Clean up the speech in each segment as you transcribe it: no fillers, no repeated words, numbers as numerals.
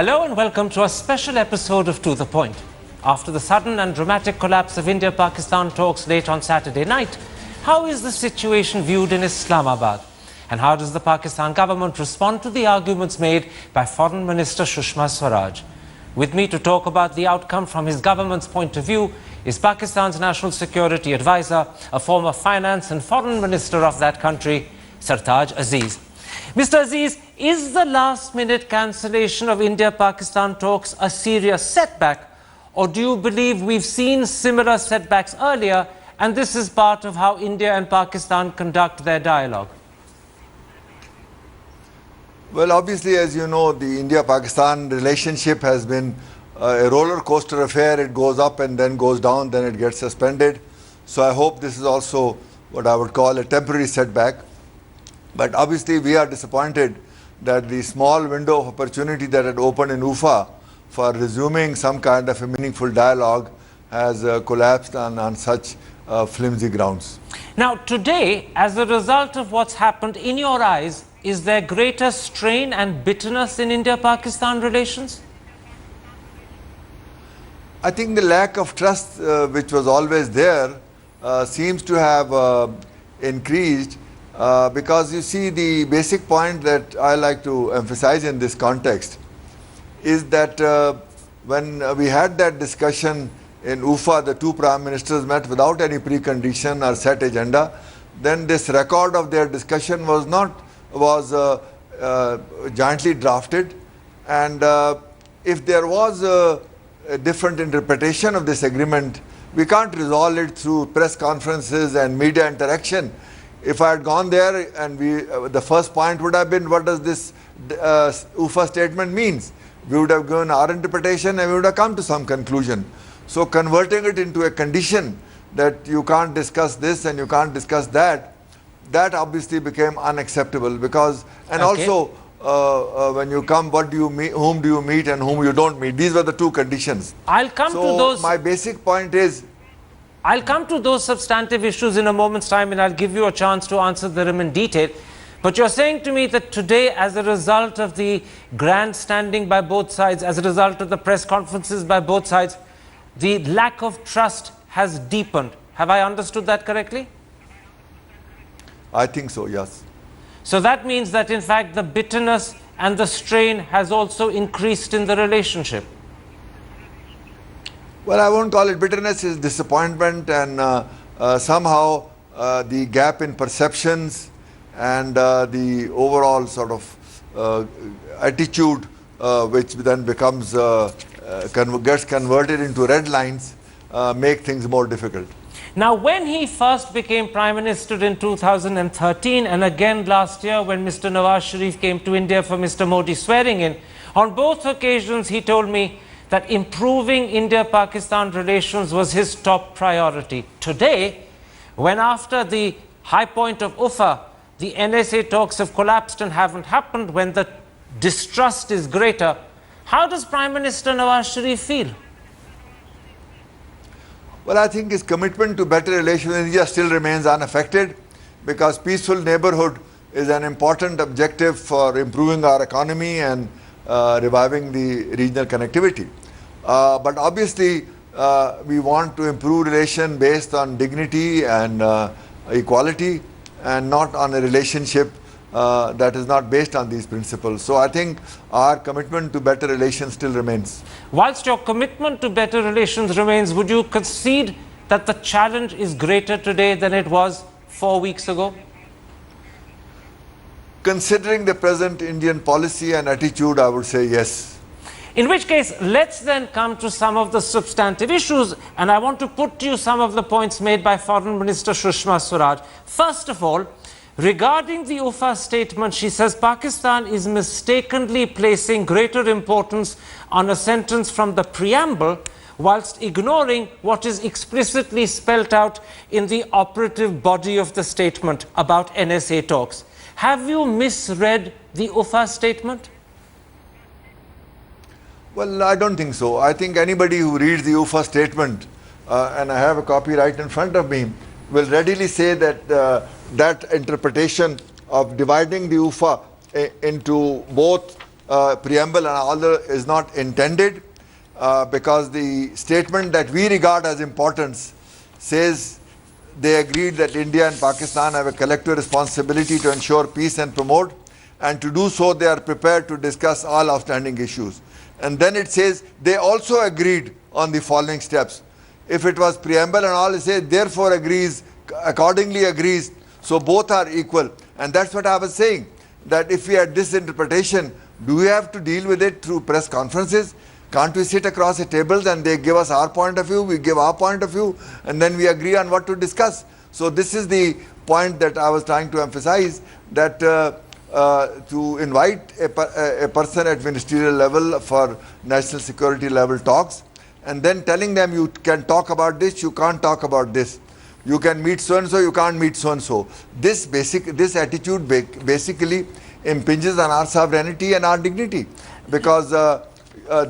Hello and welcome to a special episode of To The Point. After the sudden and dramatic collapse of India-Pakistan talks late on Saturday night, how is the situation viewed in Islamabad? And how does the Pakistan government respond to the arguments made by Foreign Minister Sushma Swaraj? With me to talk about the outcome from his government's point of view is Pakistan's National Security Advisor, a former finance and foreign minister of that country, Sartaj Aziz. Mr. Aziz, is the last-minute cancellation of India-Pakistan talks a serious setback, or do you believe we've seen similar setbacks earlier and this is part of how India and Pakistan conduct their dialogue? Well, obviously, as you know, the India-Pakistan relationship has been a roller coaster affair. It goes up and then goes down, then it gets suspended. So I hope this is also what I would call a temporary setback. But obviously, we are disappointed that the small window of opportunity that had opened in UFA for resuming some kind of a meaningful dialogue has collapsed on such flimsy grounds. Now, today, as a result of what's happened, in your eyes, is there greater strain and bitterness in India-Pakistan relations? I think the lack of trust, which was always there, seems to have increased. Because you see, the basic point that I like to emphasize in this context is that when we had that discussion in UFA, the two prime ministers met without any precondition or set agenda. Then this record of their discussion was jointly drafted, and if there was a different interpretation of this agreement, we can't resolve it through press conferences and media interaction. If I had gone there and the first point would have been, what does this UFA statement means? We would have given our interpretation and we would have come to some conclusion. So converting it into a condition that you can't discuss this and you can't discuss that, that obviously became unacceptable because, and okay. Also when you come, what do you meet, whom do you meet and whom you don't meet? These were the two conditions. I'll come to those. My basic point is, I'll come to those substantive issues in a moment's time and I'll give you a chance to answer them in detail. But you're saying to me that today, as a result of the grandstanding by both sides, as a result of the press conferences by both sides, the lack of trust has deepened. Have I understood that correctly? I think so, yes. So that means that in fact the bitterness and the strain has also increased in the relationship. Well, I won't call it bitterness, it's disappointment, and somehow the gap in perceptions and the overall sort of attitude which then becomes gets converted into red lines make things more difficult. Now, when he first became Prime Minister in 2013 and again last year when Mr. Nawaz Sharif came to India for Mr. Modi's swearing in, on both occasions he told me that improving India-Pakistan relations was his top priority. Today, when after the high point of UFA, the NSA talks have collapsed and haven't happened, when the distrust is greater, how does Prime Minister Nawaz Sharif feel? Well, I think his commitment to better relations with India still remains unaffected because peaceful neighborhood is an important objective for improving our economy and reviving the regional connectivity. But obviously, we want to improve relation based on dignity and equality and not on a relationship that is not based on these principles. So I think our commitment to better relations still remains. Whilst your commitment to better relations remains, would you concede that the challenge is greater today than it was 4 weeks ago? Considering the present Indian policy and attitude, I would say yes. In which case, let's then come to some of the substantive issues, and I want to put to you some of the points made by Foreign Minister Sushma Swaraj. First of all, regarding the UFA statement, she says Pakistan is mistakenly placing greater importance on a sentence from the preamble whilst ignoring what is explicitly spelt out in the operative body of the statement about NSA talks. Have you misread the UFA statement? Well, I don't think so. I think anybody who reads the UFA statement, and I have a copy right in front of me, will readily say that that interpretation of dividing the UFA into both preamble and all is not intended, because the statement that we regard as importance says they agreed that India and Pakistan have a collective responsibility to ensure peace and promote, and to do so they are prepared to discuss all outstanding issues. And then it says they also agreed on the following steps. If it was preamble and all, it says therefore agrees, accordingly agrees, so both are equal. And that's what I was saying, that if we had this interpretation, do we have to deal with it through press conferences? Can't we sit across the tables and they give us our point of view, we give our point of view, and then we agree on what to discuss? So this is the point that I was trying to emphasize, that to invite a person at ministerial level for national security level talks, and then telling them you can talk about this, you can't talk about this. You can meet so and so, you can't meet so and so. This attitude basically impinges on our sovereignty and our dignity, because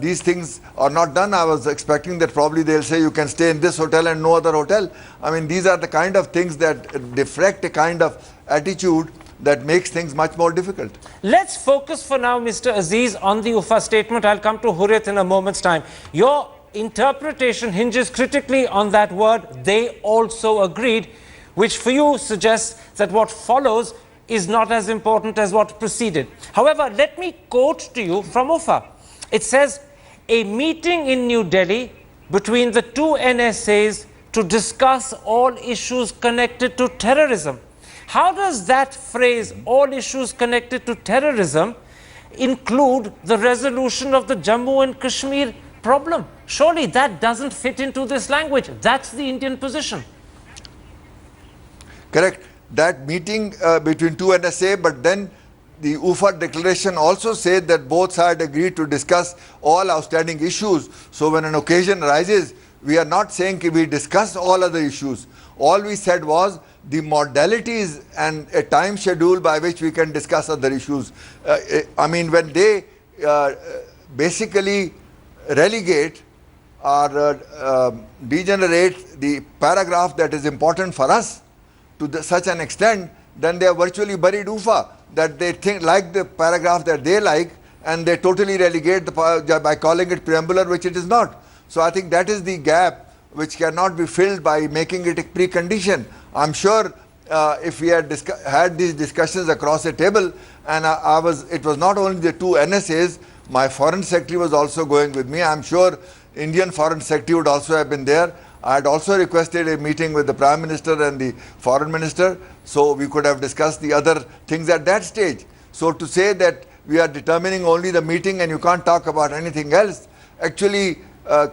these things are not done. I was expecting that probably they'll say you can stay in this hotel and no other hotel. I mean, these are the kind of things that deflect a kind of attitude that makes things much more difficult. Let's focus for now, Mr. Aziz, on the UFA statement. I'll come to Hurriyat in a moment's time. Your interpretation hinges critically on that word, they also agreed, which for you suggests that what follows is not as important as what preceded. However, let me quote to you from UFA. It says, a meeting in New Delhi between the two NSAs to discuss all issues connected to terrorism. How does that phrase, all issues connected to terrorism, include the resolution of the Jammu and Kashmir problem? Surely that doesn't fit into this language. That's the Indian position. Correct. That meeting between two NSA, but then the UFA declaration also said that both sides agreed to discuss all outstanding issues. So when an occasion arises, we are not saying we discuss all other issues. All we said was the modalities and a time schedule by which we can discuss other issues. I mean, when they basically relegate or degenerate the paragraph that is important for us to such an extent, then they are virtually buried UFA, that they think like the paragraph that they like, and they totally relegate by calling it preambular, which it is not. So I think that is the gap which cannot be filled by making it a precondition. I'm sure if we had had these discussions across a table, and it was not only the two NSAs, my foreign secretary was also going with me. I'm sure Indian foreign secretary would also have been there. I had also requested a meeting with the Prime Minister and the Foreign Minister, so we could have discussed the other things at that stage. So to say that we are determining only the meeting and you can't talk about anything else actually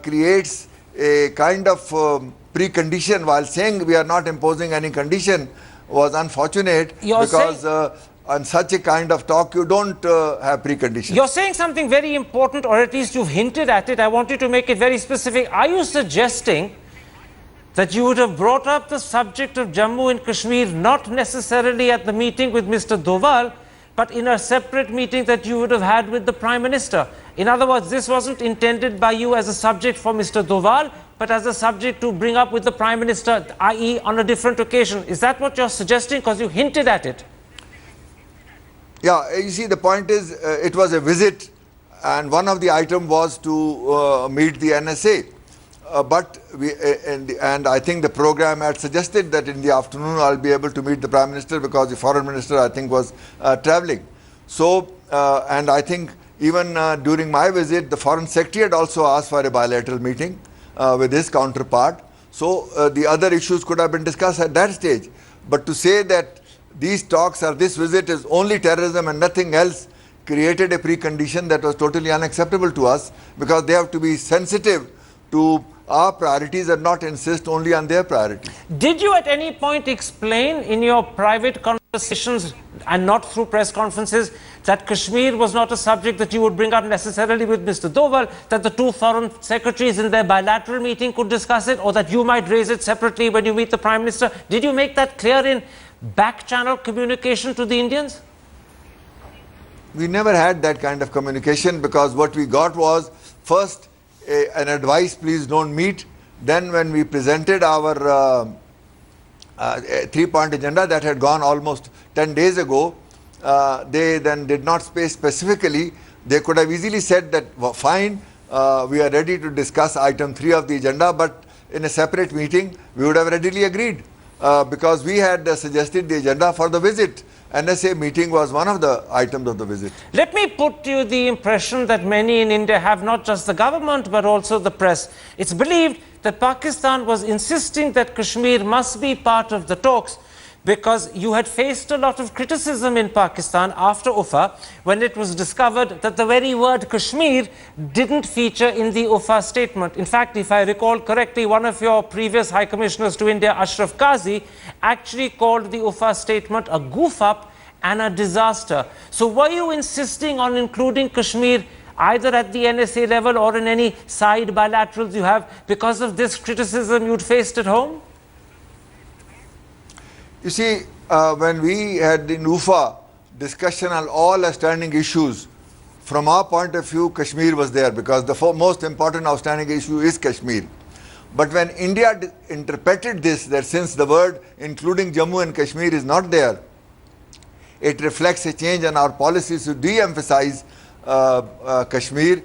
creates a kind of precondition, while saying we are not imposing any condition was unfortunate. Because on such a kind of talk you don't have preconditions. You're saying something very important, or at least you've hinted at it. I want you to make it very specific. Are you suggesting that you would have brought up the subject of Jammu and Kashmir not necessarily at the meeting with Mr. Doval, but in a separate meeting that you would have had with the Prime Minister? In other words, this wasn't intended by you as a subject for Mr. Doval, but as a subject to bring up with the Prime Minister, i.e. on a different occasion. Is that what you're suggesting? Because you hinted at it. Yeah, you see, the point is, it was a visit, and one of the items was to meet the NSA. And I think the program had suggested that in the afternoon I'll be able to meet the Prime Minister, because the Foreign Minister, I think, was traveling. So, and I think even during my visit, the Foreign Secretary had also asked for a bilateral meeting with his counterpart. So the other issues could have been discussed at that stage. But to say that these talks or this visit is only terrorism and nothing else created a precondition that was totally unacceptable to us, because they have to be sensitive to our priorities and not insist only on their priorities. Did you at any point explain in your private conversations and not through press conferences that Kashmir was not a subject that you would bring up necessarily with Mr. Doval, that the two foreign secretaries in their bilateral meeting could discuss it, or that you might raise it separately when you meet the Prime Minister? Did you make that clear in back channel communication to the Indians? We never had that kind of communication, because what we got was first an advice, please don't meet. Then when we presented our three-point agenda that had gone almost 10 days ago, they then did not say specifically They could have easily said that, "Well, fine, we are ready to discuss item 3 of the agenda, but in a separate meeting, we would have readily agreed because we had suggested the agenda for the visit. NSA meeting was one of the items of the visit." Let me put to you the impression that many in India have, not just the government but also the press. It's believed that Pakistan was insisting that Kashmir must be part of the talks because you had faced a lot of criticism in Pakistan after UFA when it was discovered that the very word Kashmir didn't feature in the UFA statement. In fact, if I recall correctly, one of your previous High Commissioners to India, Ashraf Qazi, actually called the UFA statement a goof up and a disaster. So were you insisting on including Kashmir either at the NSA level or in any side bilaterals you have because of this criticism you'd faced at home? You see, when we had in UFA discussion on all outstanding issues, from our point of view, Kashmir was there because the most important outstanding issue is Kashmir. But when India interpreted this, that since the word including Jammu and Kashmir is not there, it reflects a change in our policies to de-emphasize Kashmir.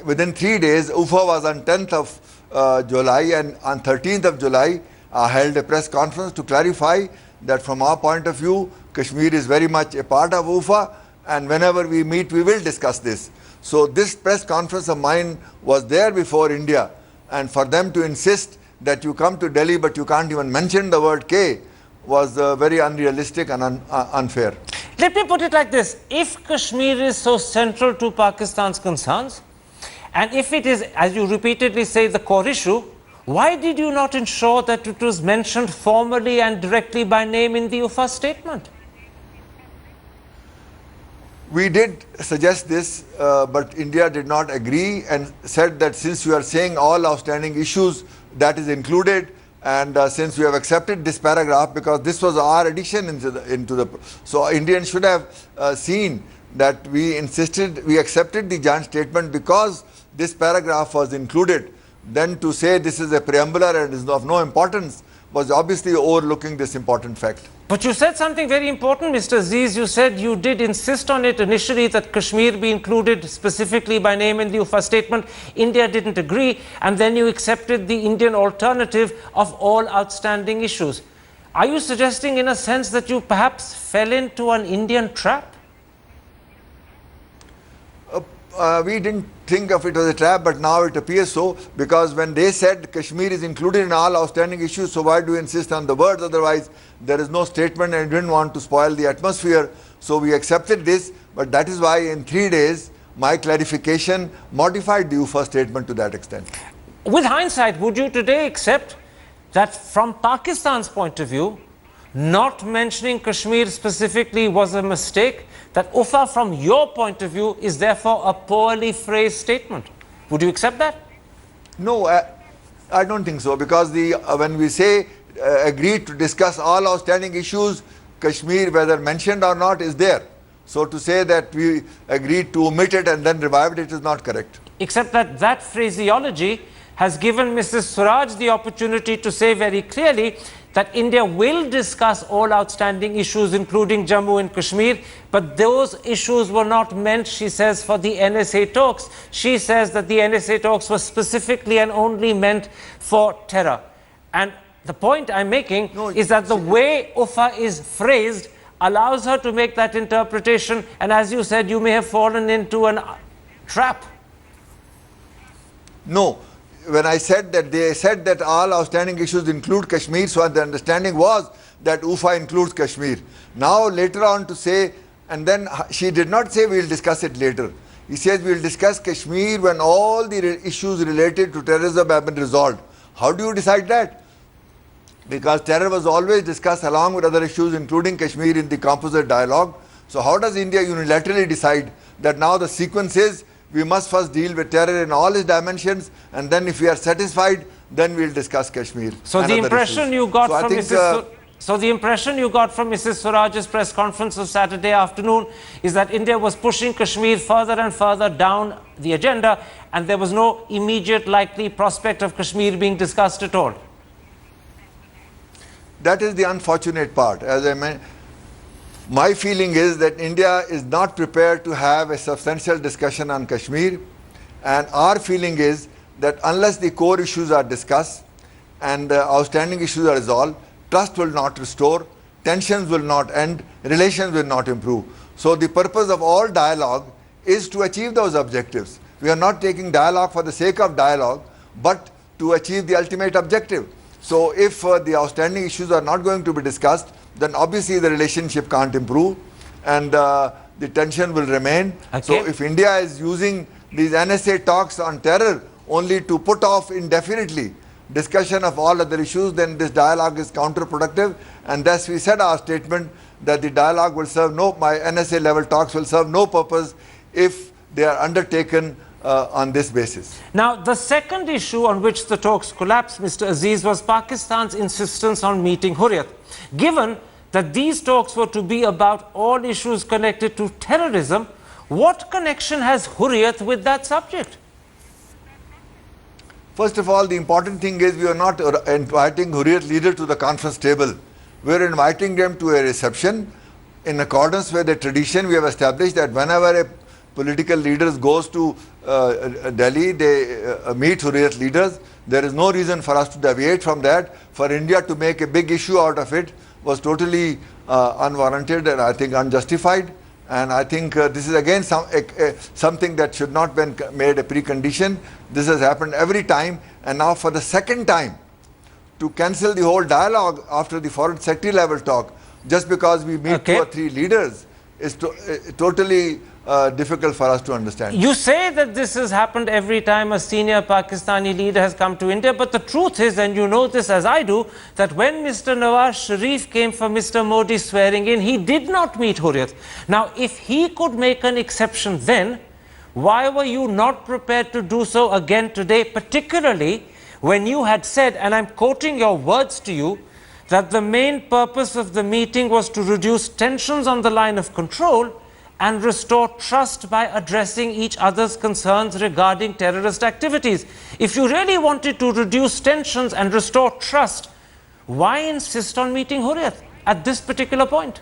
Within 3 days, UFA was on 10th of July, and on 13th of July, held a press conference to clarify that from our point of view, Kashmir is very much a part of UFA, and whenever we meet, we will discuss this. So this press conference of mine was there before India, and for them to insist that you come to Delhi but you can't even mention the word K was very unrealistic and unfair. Let me put it like this. If Kashmir is so central to Pakistan's concerns, and if it is, as you repeatedly say, the core issue, why did you not ensure that it was mentioned formally and directly by name in the UFA statement? We did suggest this, but India did not agree and said that since you are saying all outstanding issues, that is included, and since we have accepted this paragraph, because this was our addition into the so Indians should have seen that we accepted the joint statement because this paragraph was included. Then to say this is a preambular and is of no importance was obviously overlooking this important fact. But you said something very important, Mr. Aziz. You said you did insist on it initially that Kashmir be included specifically by name in the UFA statement. India didn't agree, and then you accepted the Indian alternative of all outstanding issues. Are you suggesting in a sense that you perhaps fell into an Indian trap? We didn't think of it as a trap, but now it appears so, because when they said Kashmir is included in all outstanding issues, so why do you insist on the words? Otherwise, there is no statement, and didn't want to spoil the atmosphere. So we accepted this, but that is why in 3 days, my clarification modified the UFA statement to that extent. With hindsight, would you today accept that from Pakistan's point of view, not mentioning Kashmir specifically was a mistake? That UFA from your point of view is therefore a poorly phrased statement. Would you accept that? No, I don't think so, because when we say agreed to discuss all outstanding issues, Kashmir, whether mentioned or not, is there. So to say that we agreed to omit it and then revived it is not correct. Except that that phraseology has given Mrs. Swaraj the opportunity to say very clearly that India will discuss all outstanding issues, including Jammu and Kashmir, but those issues were not meant, she says, for the NSA talks. She says that the NSA talks were specifically and only meant for terror. And the point I'm making is that the way UFA is phrased allows her to make that interpretation, and as you said, you may have fallen into a trap. No. When I said that, they said that all outstanding issues include Kashmir, so the understanding was that UFA includes Kashmir. Now later on to say, and then she did not say we will discuss it later. He says we will discuss Kashmir when all the issues related to terrorism have been resolved. How do you decide that? Because terror was always discussed along with other issues, including Kashmir, in the composite dialogue. So how does India unilaterally decide that now the sequence is we must first deal with terror in all its dimensions, and then if we are satisfied, then we'll discuss Kashmir. So the impression you got from Mrs. Swaraj's press conference of Saturday afternoon is that India was pushing Kashmir further and further down the agenda, and there was no immediate likely prospect of Kashmir being discussed at all. That is the unfortunate part. As I meant, My feeling is that India is not prepared to have a substantial discussion on Kashmir, and our feeling is that unless the core issues are discussed and the outstanding issues are resolved, trust will not restore, tensions will not end, relations will not improve. So the purpose of all dialogue is to achieve those objectives. We are not taking dialogue for the sake of dialogue, but to achieve the ultimate objective. So if the outstanding issues are not going to be discussed, then obviously the relationship can't improve and the tension will remain. Okay. So if India is using these NSA talks on terror only to put off indefinitely discussion of all other issues, then this dialogue is counterproductive, and thus we said our statement that the dialogue will serve my NSA level talks will serve no purpose if they are undertaken on this basis. Now, the second issue on which the talks collapsed, Mr. Aziz, was Pakistan's insistence on meeting Hurriyat. Given that these talks were to be about all issues connected to terrorism, what connection has Hurriyat with that subject? First of all, the important thing is we are not inviting Hurriyat leader to the conference table. We are inviting them to a reception in accordance with the tradition we have established that whenever a political leader goes to Delhi, they meet Hurriyat leaders. There is no reason for us to deviate from that. For India to make a big issue out of it was totally unwarranted and I think unjustified. And I think this is again something that should not be made a precondition. This has happened every time, and now for the second time to cancel the whole dialogue after the foreign secretary level talk just because we meet two or three leaders is totally difficult for us to understand. You say that this has happened every time a senior Pakistani leader has come to India, but the truth is, and you know this as I do, that when Mr. Nawaz Sharif came for Mr. Modi's swearing in, he did not meet Hurriyat. Now, if he could make an exception then, why were you not prepared to do so again today, particularly when you had said, and I'm quoting your words to you, that the main purpose of the meeting was to reduce tensions on the line of control and restore trust by addressing each other's concerns regarding terrorist activities. If you really wanted to reduce tensions and restore trust, why insist on meeting Hurriyat at this particular point?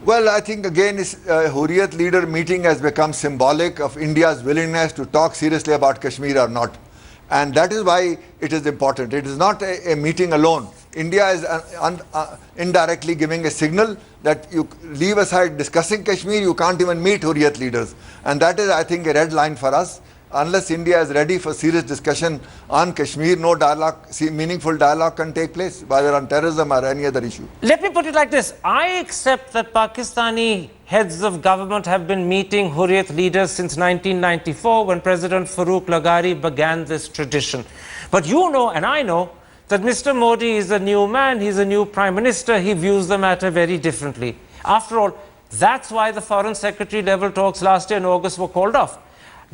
Well, I think again, Hurriyat leader meeting has become symbolic of India's willingness to talk seriously about Kashmir or not. And that is why it is important. It is not a meeting alone. India is indirectly giving a signal that you leave aside discussing Kashmir, you can't even meet Hurriyat leaders. And that is, I think, a red line for us. Unless India is ready for serious discussion on Kashmir, no dialogue, meaningful dialogue can take place, whether on terrorism or any other issue. Let me put it like this. I accept that Pakistani heads of government have been meeting Hurriyat leaders since 1994 when President Farooq Lagari began this tradition. But you know, and I know, that Mr. Modi is a new man, he's a new Prime Minister, he views the matter very differently. After all, that's why the Foreign Secretary level talks last year in August were called off.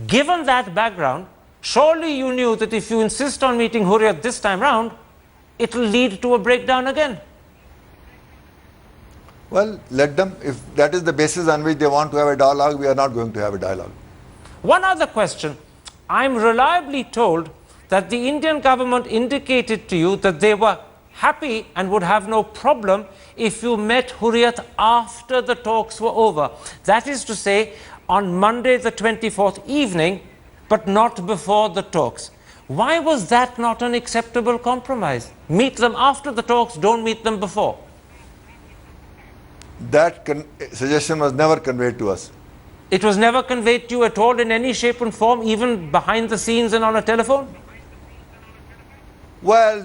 Given that background, surely you knew that if you insist on meeting Hurriyat this time round, it will lead to a breakdown again. Well, let them. If that is the basis on which they want to have a dialogue, we are not going to have a dialogue. One other question. I'm reliably told that the Indian government indicated to you that they were happy and would have no problem if you met Hurriyat after the talks were over. That is to say, on Monday the 24th evening, but not before the talks. Why was that not an acceptable compromise? Meet them after the talks, don't meet them before. That suggestion was never conveyed to us. It was never conveyed to you at all in any shape and form, even behind the scenes and on a telephone? Well,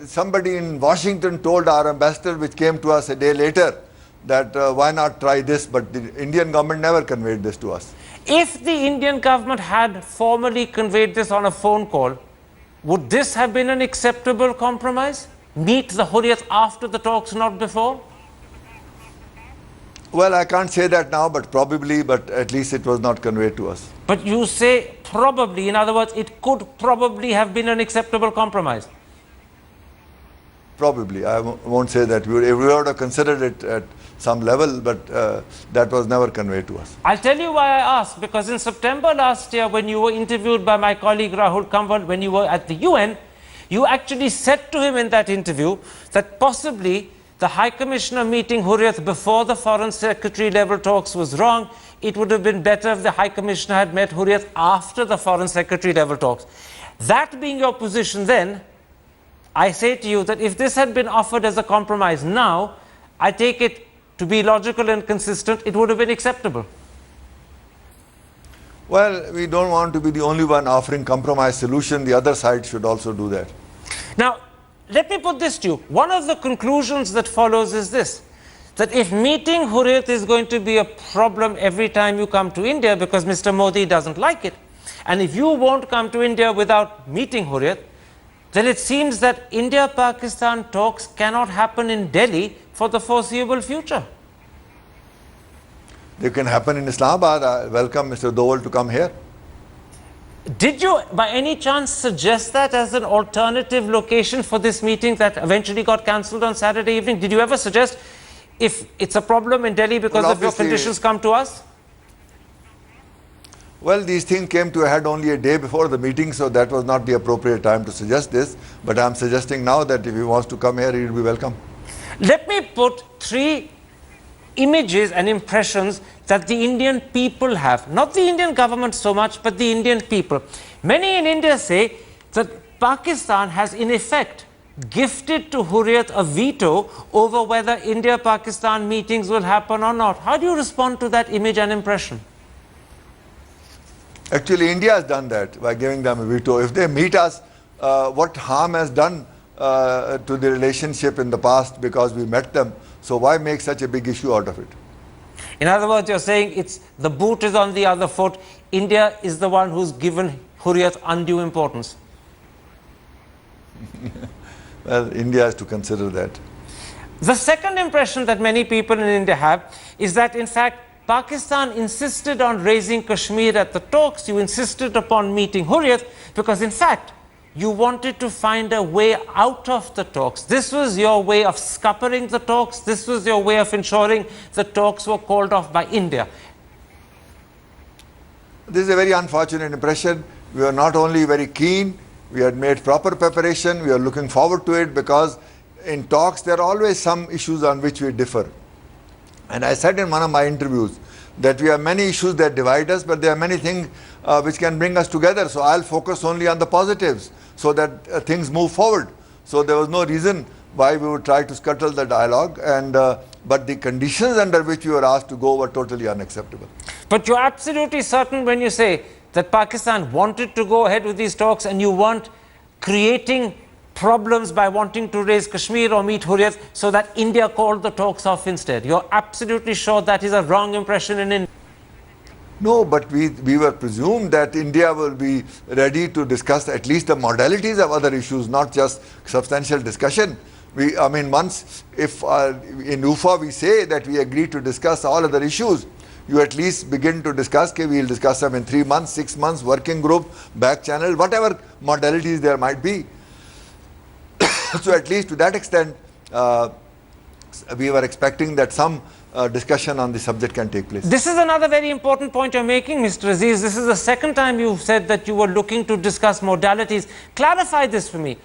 somebody in Washington told our ambassador, which came to us a day later, that why not try this, but the Indian government never conveyed this to us. If the Indian government had formally conveyed this on a phone call, would this have been an acceptable compromise? Meet the Hurriyat after the talks, not before? Well, I can't say that now, but probably, but at least it was not conveyed to us. But you say probably, in other words, it could probably have been an acceptable compromise. Probably. I won't say that. We would have considered it at some level, but that was never conveyed to us. I'll tell you why I asked, because in September last year, when you were interviewed by my colleague Rahul Kanwal, when you were at the UN, you actually said to him in that interview that possibly the High Commissioner meeting Hurriyat before the Foreign Secretary level talks was wrong. It would have been better if the High Commissioner had met Hurriyat after the Foreign Secretary level talks. That being your position then, I say to you that if this had been offered as a compromise now, I take it to be logical and consistent, it would have been acceptable. Well, we don't want to be the only one offering compromise solution. The other side should also do that. Now, let me put this to you. One of the conclusions that follows is this, that if meeting Hurriyat is going to be a problem every time you come to India because Mr. Modi doesn't like it, and if you won't come to India without meeting Hurriyat, then it seems that India-Pakistan talks cannot happen in Delhi for the foreseeable future. They can happen in Islamabad. I welcome Mr. Dowell to come here. Did you, by any chance, suggest that as an alternative location for this meeting that eventually got cancelled on Saturday evening? Did you ever suggest if it's a problem in Delhi because of your conditions, come to us? Well, these things came to a head only a day before the meeting, so that was not the appropriate time to suggest this. But I'm suggesting now that if he wants to come here, he will be welcome. Let me put three images and impressions that the Indian people have. Not the Indian government so much, but the Indian people. Many in India say that Pakistan has in effect gifted to Hurriyat a veto over whether India-Pakistan meetings will happen or not. How do you respond to that image and impression? Actually, India has done that by giving them a veto. If they meet us, what harm has done to the relationship in the past because we met them? So why make such a big issue out of it? In other words, you're saying it's the boot is on the other foot. India is the one who's given Hurriyat undue importance. Well, India has to consider that. The second impression that many people in India have is that, in fact, Pakistan insisted on raising Kashmir at the talks. You insisted upon meeting Hurriyat because, in fact, you wanted to find a way out of the talks. This was your way of scuppering the talks. This was your way of ensuring the talks were called off by India. This is a very unfortunate impression. We were not only very keen, we had made proper preparation, we are looking forward to it because in talks there are always some issues on which we differ. And I said in one of my interviews that we have many issues that divide us, but there are many things which can bring us together. So I'll focus only on the positives so that things move forward. So there was no reason why we would try to scuttle the dialogue, and but the conditions under which we were asked to go were totally unacceptable. But you're absolutely certain when you say that Pakistan wanted to go ahead with these talks and you weren't creating problems by wanting to raise Kashmir or meet Hurriyat so that India called the talks off instead. You're absolutely sure that is a wrong impression in India? No, but we were presumed that India will be ready to discuss at least the modalities of other issues, not just substantial discussion. I mean, once, if in UFA we say that we agree to discuss all other issues, you at least begin to discuss, okay, we'll discuss them in 3 months, 6 months, working group, back channel, whatever modalities there might be. So at least to that extent, we were expecting that some discussion on the subject can take place. This is another very important point you're making, Mr. Aziz. This is the second time you've said that you were looking to discuss modalities. Clarify this for me.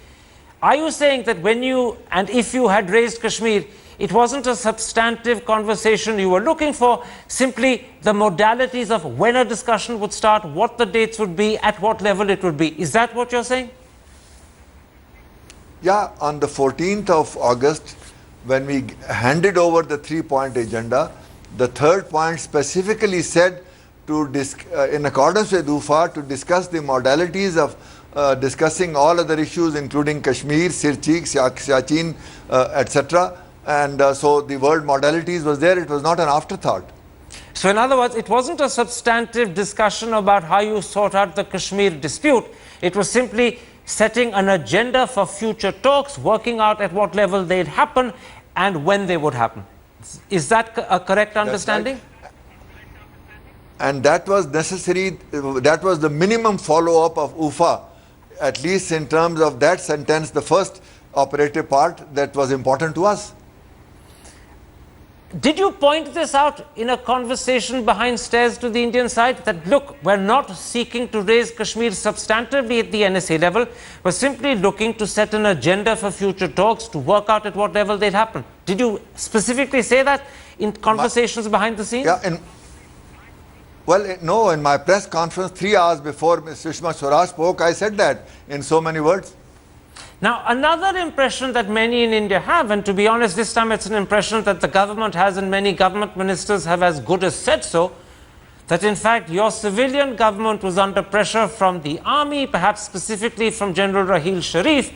Are you saying that when you and if you had raised Kashmir, it wasn't a substantive conversation you were looking for, simply the modalities of when a discussion would start, what the dates would be, at what level it would be? Is that what you're saying? Yeah, on the 14th of August, when we handed over the 3-point agenda, the third point specifically said to in accordance with UFA to discuss the modalities of discussing all other issues including Kashmir, Sirchik, Siachen, etc. And so the word modalities was there, it was not an afterthought. So in other words, it wasn't a substantive discussion about how you sort out the Kashmir dispute. It was simply setting an agenda for future talks, working out at what level they'd happen and when they would happen. Is that a correct understanding? Right. And that was necessary, that was the minimum follow-up of UFA, at least in terms of that sentence, the first operative part that was important to us. Did you point this out in a conversation behind stairs to the Indian side that, look, we're not seeking to raise Kashmir substantively at the NSA level, we're simply looking to set an agenda for future talks to work out at what level they'd happen? Did you specifically say that in conversations behind the scenes? Yeah, no, in my press conference 3 hours before Ms. Sushma Swaraj spoke, I said that in so many words. Now, another impression that many in India have, and to be honest, this time it's an impression that the government has and many government ministers have as good as said so, that in fact your civilian government was under pressure from the army, perhaps specifically from General Raheel Sharif,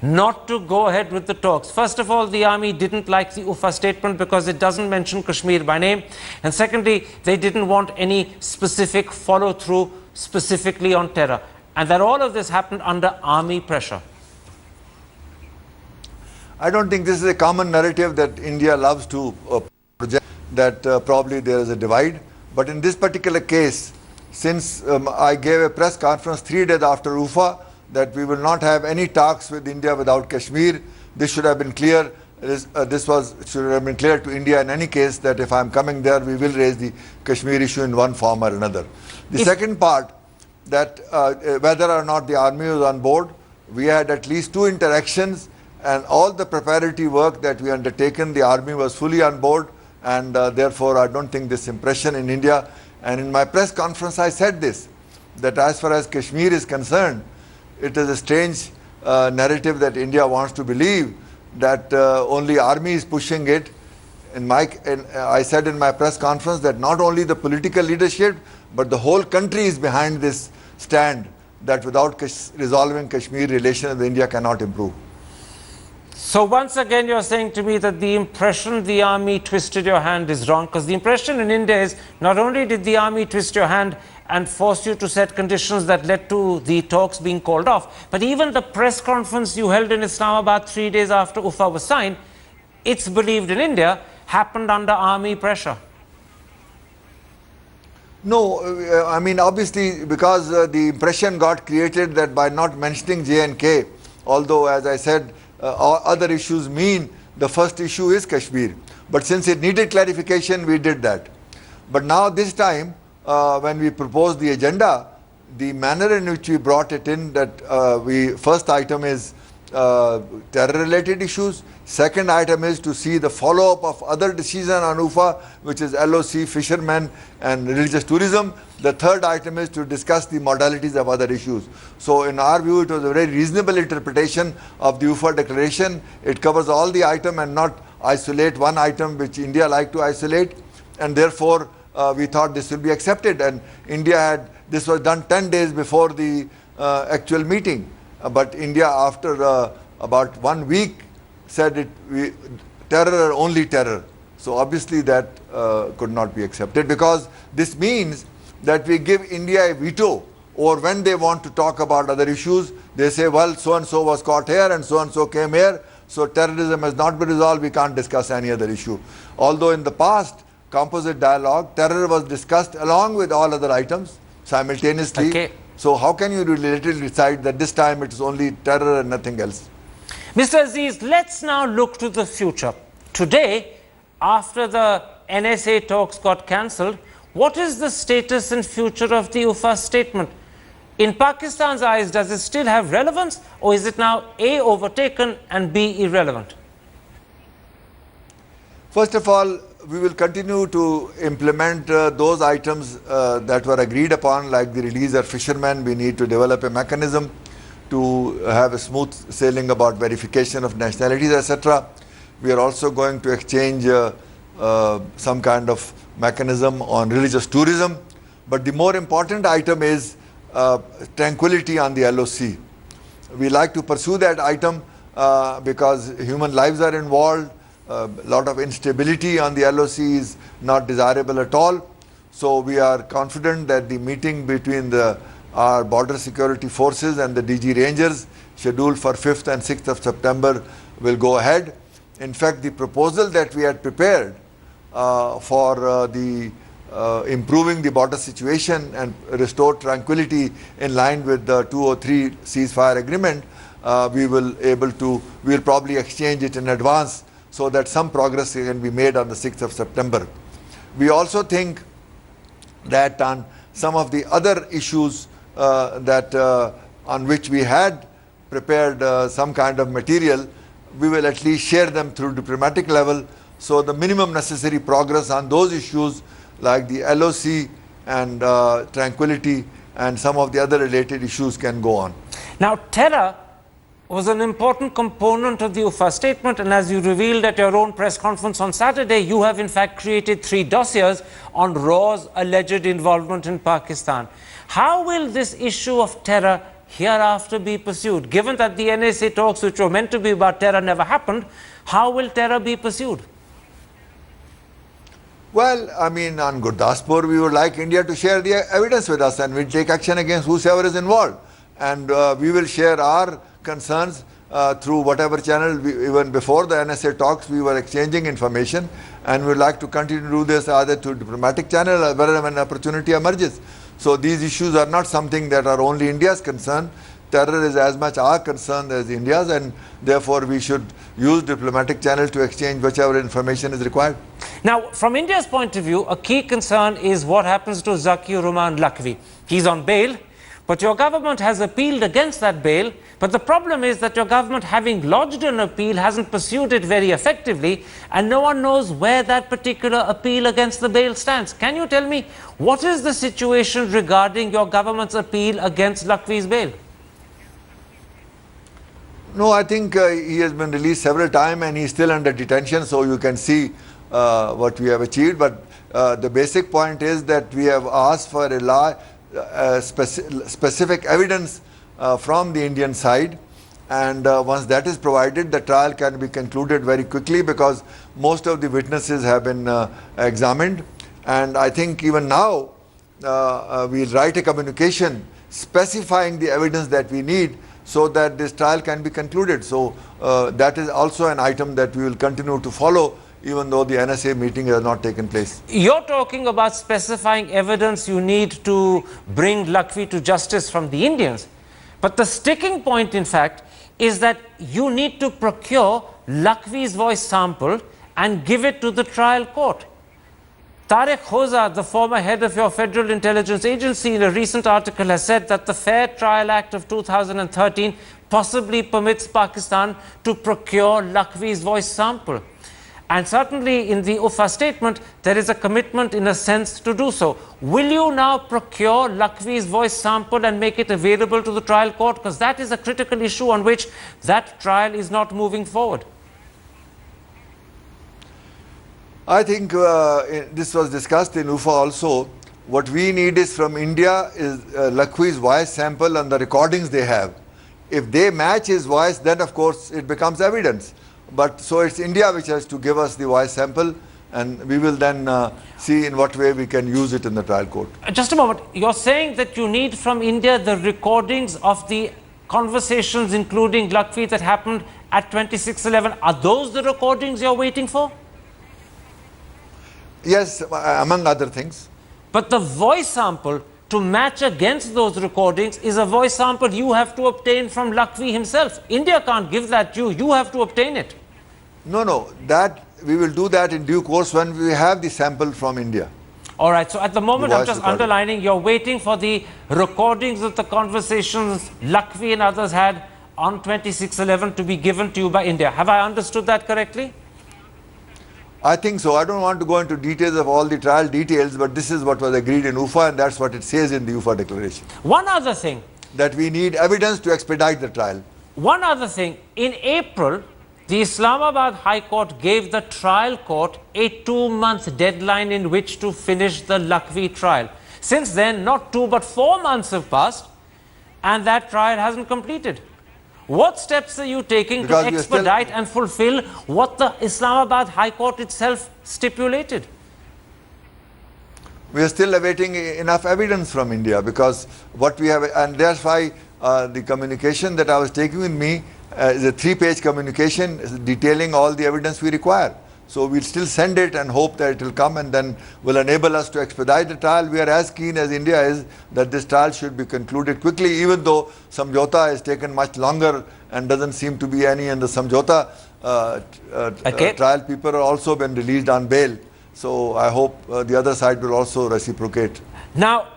not to go ahead with the talks. First of all, the army didn't like the UFA statement because it doesn't mention Kashmir by name. And secondly, they didn't want any specific follow-through specifically on terror. And that all of this happened under army pressure. I don't think this is a common narrative that India loves to project, that probably there is a divide. But in this particular case, since I gave a press conference 3 days after UFA, that we will not have any talks with India without Kashmir, this should have been clear. Should have been clear to India in any case that if I am coming there, we will raise the Kashmir issue in one form or another. The second part, that whether or not the army was on board, we had at least 2 interactions, and all the preparatory work that we undertaken, the army was fully on board, and therefore I don't think this impression in India. And in my press conference I said this, that as far as Kashmir is concerned, it is a strange narrative that India wants to believe that only army is pushing it. I said in my press conference that not only the political leadership, but the whole country is behind this stand, that without resolving Kashmir, relations with India cannot improve. So once again, you're saying to me that the impression the army twisted your hand is wrong, because the impression in India is not only did the army twist your hand and force you to set conditions that led to the talks being called off, but even the press conference you held in Islamabad 3 days after UFA was signed, it's believed in India, happened under army pressure. No, I mean, obviously, because the impression got created that by not mentioning J&K, although, as I said, other issues mean the first issue is Kashmir. But since it needed clarification, we did that. But now this time, when we proposed the agenda, the manner in which we brought it in, that first item is terror-related issues. Second item is to see the follow-up of other decisions on UFA, which is LOC, fishermen and religious tourism. The third item is to discuss the modalities of other issues. So in our view, it was a very reasonable interpretation of the UFA declaration. It covers all the item and not isolate one item which India liked to isolate. And therefore, we thought this will be accepted. And this was done 10 days before the actual meeting. But India, after about 1 week, said terror, only terror. So obviously that could not be accepted, because this means that we give India a veto, or when they want to talk about other issues, they say, well, so-and-so was caught here and so-and-so came here, so terrorism has not been resolved, we can't discuss any other issue. Although in the past, composite dialogue, terror was discussed along with all other items simultaneously. Okay. So how can you relatively decide that this time it is only terror and nothing else? Mr. Aziz, let's now look to the future. Today, after the NSA talks got cancelled, what is the status and future of the UFA statement? In Pakistan's eyes, does it still have relevance, or is it now A, overtaken, and B, irrelevant? First of all, we will continue to implement those items that were agreed upon, like the release of fishermen. We need to develop a mechanism to have a smooth sailing about verification of nationalities, etc. We are also going to exchange some kind of mechanism on religious tourism. But the more important item is tranquility on the LOC. We like to pursue that item because human lives are involved. A lot of instability on the LOC is not desirable at all. So we are confident that the meeting between our border security forces and the DG Rangers, scheduled for 5th and 6th of September, will go ahead. In fact, the proposal that we had prepared for improving the border situation and restore tranquility in line with the 203 ceasefire agreement, we will probably exchange it in advance, so that some progress can be made on the 6th of September. We also think that on some of the other issues on which we had prepared some kind of material, we will at least share them through diplomatic level, so the minimum necessary progress on those issues like the LOC and tranquility and some of the other related issues can go on. Now, terror was an important component of the UFA statement, and as you revealed at your own press conference on Saturday, you have in fact created 3 dossiers on Raw's alleged involvement in Pakistan. How will this issue of terror hereafter be pursued? Given that the NSA talks which were meant to be about terror never happened, how will terror be pursued? Well, I mean, on Gurdaspur, we would like India to share the evidence with us, and we'll take action against whosoever is involved. And we will share our concerns through whatever channel. Even before the NSA talks, we were exchanging information, and we would like to continue to do this either through diplomatic channel or wherever an opportunity emerges. So these issues are not something that are only India's concern. Terror is as much our concern as India's, and therefore we should use diplomatic channel to exchange whichever information is required. Now, from India's point of view, a key concern is what happens to Zakir Rahman Lakhvi. He's on bail, but your government has appealed against that bail. But the problem is that your government, having lodged an appeal, hasn't pursued it very effectively, and no one knows where that particular appeal against the bail stands. Can you tell me what is the situation regarding your government's appeal against Lakhvi's bail? No, I think he has been released several times and he's still under detention, so you can see what we have achieved. But the basic point is that we have asked for a specific evidence from the Indian side, and once that is provided, the trial can be concluded very quickly because most of the witnesses have been examined. And I think even now we'll write a communication specifying the evidence that we need so that this trial can be concluded. So that is also an item that we will continue to follow even though the NSA meeting has not taken place. You're talking about specifying evidence you need to bring Lakhvi to justice from the Indians. But the sticking point, in fact, is that you need to procure Lakhvi's voice sample and give it to the trial court. Tariq Khoza, the former head of your Federal Intelligence Agency, in a recent article has said that the Fair Trial Act of 2013 possibly permits Pakistan to procure Lakhvi's voice sample. And certainly in the UFA statement, there is a commitment in a sense to do so. Will you now procure Lakhvi's voice sample and make it available to the trial court? Because that is a critical issue on which that trial is not moving forward. I think this was discussed in UFA also. What we need is from India is Lakhvi's voice sample and the recordings they have. If they match his voice, then of course it becomes evidence. But so it's India which has to give us the voice sample, and we will then see in what way we can use it in the trial court. Just a moment. You're saying that you need from India the recordings of the conversations, including Lakhvi, that happened at 2611. Are those the recordings you're waiting for? Yes, among other things. But the voice sample to match against those recordings is a voice sample you have to obtain from Lakhvi himself. India can't give that to you. You have to obtain it. No, that we will do that in due course when we have the sample from India. All right. So at the moment, I'm just underlining, you're waiting for the recordings of the conversations Lakhvi and others had on 2611 to be given to you by India. Have I understood that correctly? I think so. I don't want to go into details of all the trial details, but this is what was agreed in UFA, and that's what it says in the UFA declaration. One other thing. That we need evidence to expedite the trial. One other thing. In April, the Islamabad High Court gave the trial court a 2-month deadline in which to finish the Lakhvi trial. Since then, not 2 but 4 months have passed, and that trial hasn't completed. What steps are you taking to expedite and fulfill what the Islamabad High Court itself stipulated? We are still awaiting enough evidence from India, because what we have, and that's why the communication that I was taking with me is a 3-page communication detailing all the evidence we require. So we'll still send it and hope that it will come and then will enable us to expedite the trial. We are as keen as India is that this trial should be concluded quickly, even though Samjhota has taken much longer and doesn't seem to be any in the Samjhota. trial people are also been released on bail. So I hope the other side will also reciprocate. Now,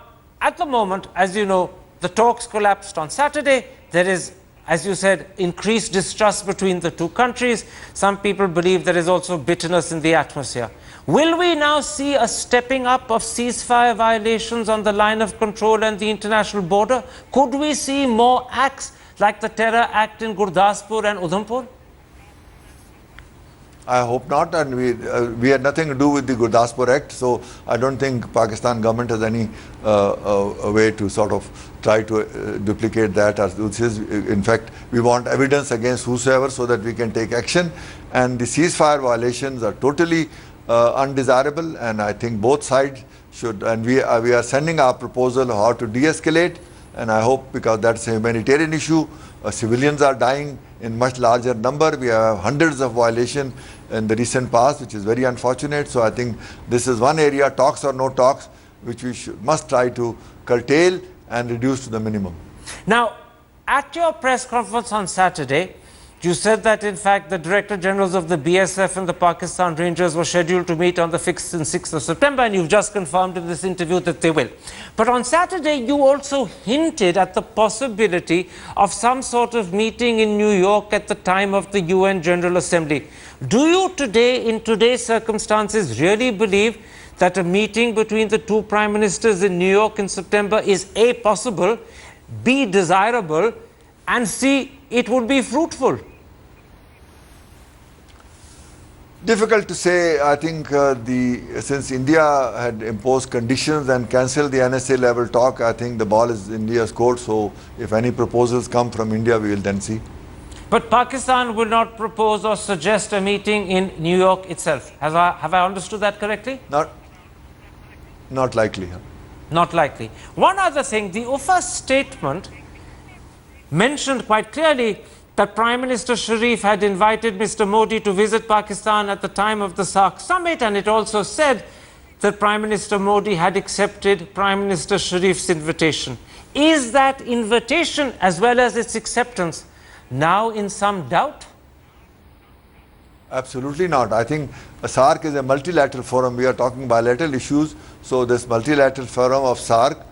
at the moment, as you know, the talks collapsed on Saturday. There is, as you said, increased distrust between the two countries. Some people believe there is also bitterness in the atmosphere. Will we now see a stepping up of ceasefire violations on the line of control and the international border? Could we see more acts like the terror act in Gurdaspur and Udhampur? I hope not, and we had nothing to do with the Gurdaspur Act, so I don't think Pakistan government has any a way to sort of try to duplicate that. In fact, we want evidence against whosoever so that we can take action, and the ceasefire violations are totally undesirable, and I think both sides should, and we are sending our proposal how to de-escalate, and I hope, because that's a humanitarian issue, civilians are dying in much larger number. We have hundreds of violations in the recent past, which is very unfortunate. So I think this is one area, talks or no talks, which we must try to curtail and reduce to the minimum. Now, at your press conference on Saturday, you said that in fact the Director Generals of the BSF and the Pakistan Rangers were scheduled to meet on the 5th and 6th of September, and you've just confirmed in this interview that they will. But on Saturday, you also hinted at the possibility of some sort of meeting in New York at the time of the UN General Assembly. Do you today, in today's circumstances, really believe that a meeting between the two Prime Ministers in New York in September is A, possible, B, desirable, and C, it would be fruitful? Difficult to say. I think since India had imposed conditions and cancelled the NSA level talk, I think the ball is in India's court. So if any proposals come from India, we will then see. But Pakistan will not propose or suggest a meeting in New York itself. Have I understood that correctly? Not likely. Huh? Not likely. One other thing, the UFA statement mentioned quite clearly that Prime Minister Sharif had invited Mr. Modi to visit Pakistan at the time of the SAARC summit, and it also said that Prime Minister Modi had accepted Prime Minister Sharif's invitation. Is that invitation, as well as its acceptance, now in some doubt? Absolutely not. I think SAARC is a multilateral forum. We are talking bilateral issues. So this multilateral forum of SAARC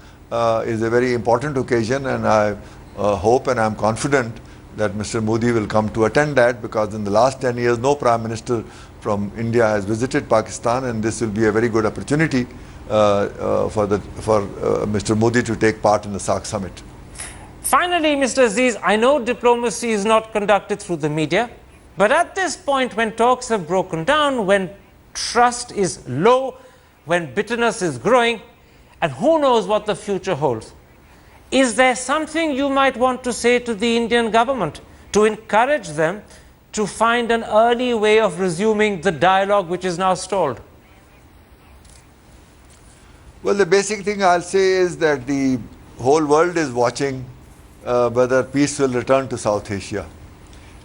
is a very important occasion, and I hope and I am confident that Mr. Modi will come to attend that, because in the last 10 years no Prime Minister from India has visited Pakistan, and this will be a very good opportunity for Mr. Modi to take part in the SAARC summit. Finally, Mr. Aziz, I know diplomacy is not conducted through the media, but at this point, when talks have broken down, when trust is low, when bitterness is growing, and who knows what the future holds, is there something you might want to say to the Indian government to encourage them to find an early way of resuming the dialogue which is now stalled? Well, the basic thing I'll say is that the whole world is watching whether peace will return to South Asia.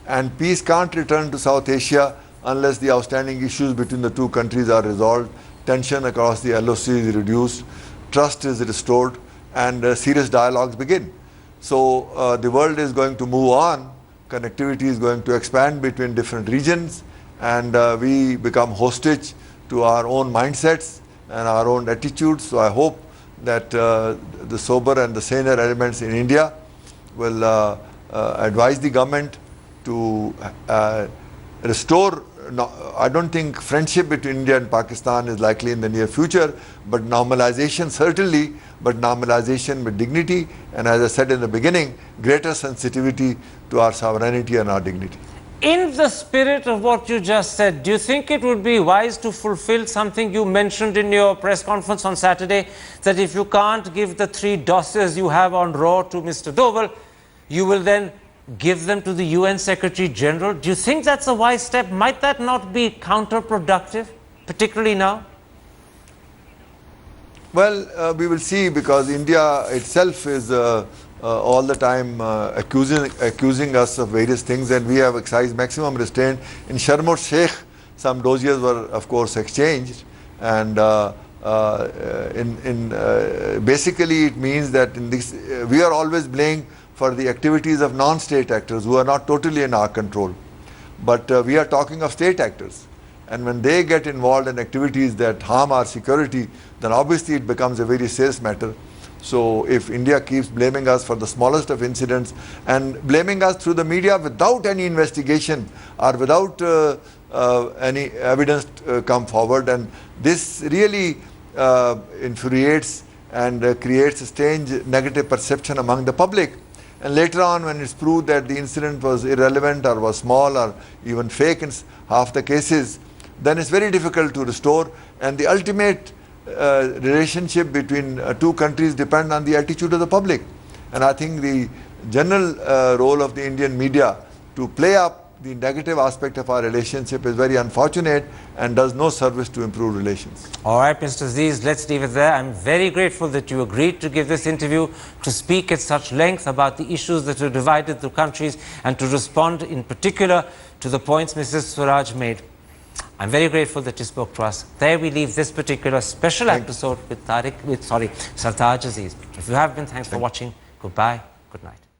And peace can't return to South Asia unless the outstanding issues between the two countries are resolved, tension across the LOC is reduced, trust is restored, and serious dialogues begin. So the world is going to move on, connectivity is going to expand between different regions, and we become hostage to our own mindsets and our own attitudes. So I hope that the sober and the saner elements in India will advise the government to restore. I don't think friendship between India and Pakistan is likely in the near future, but normalization certainly, but normalization with dignity, and as I said in the beginning, greater sensitivity to our sovereignty and our dignity. In the spirit of what you just said, do you think it would be wise to fulfill something you mentioned in your press conference on Saturday, that if you can't give the 3 dossiers you have on RAW to Mr. Doval, you will then give them to the UN Secretary General? Do you think that's a wise step? Might that not be counterproductive, particularly now? Well, we will see, because India itself is all the time accusing us of various things, and we have exercised maximum restraint. In Sharm el Sheikh, some dossiers were, of course, exchanged, and basically it means that in this, we are always blamed for the activities of non-state actors who are not totally in our control. But we are talking of state actors. And when they get involved in activities that harm our security, then obviously it becomes a very serious matter. So if India keeps blaming us for the smallest of incidents and blaming us through the media without any investigation or without any evidence come forward, and this really infuriates and creates a strange negative perception among the public. And later on, when it's proved that the incident was irrelevant or was small or even fake in half the cases, then it's very difficult to restore, and the ultimate relationship between two countries depend on the attitude of the public. And I think the general role of the Indian media to play up the negative aspect of our relationship is very unfortunate and does no service to improve relations. All right, Mr. Aziz, let's leave it there. I'm very grateful that you agreed to give this interview, to speak at such length about the issues that are divided the countries, and to respond in particular to the points Mrs. Swaraj made. I'm very grateful that you spoke to us. There we leave this particular special episode with Sartaj Aziz. If you have been, thanks for watching. Goodbye. Good night.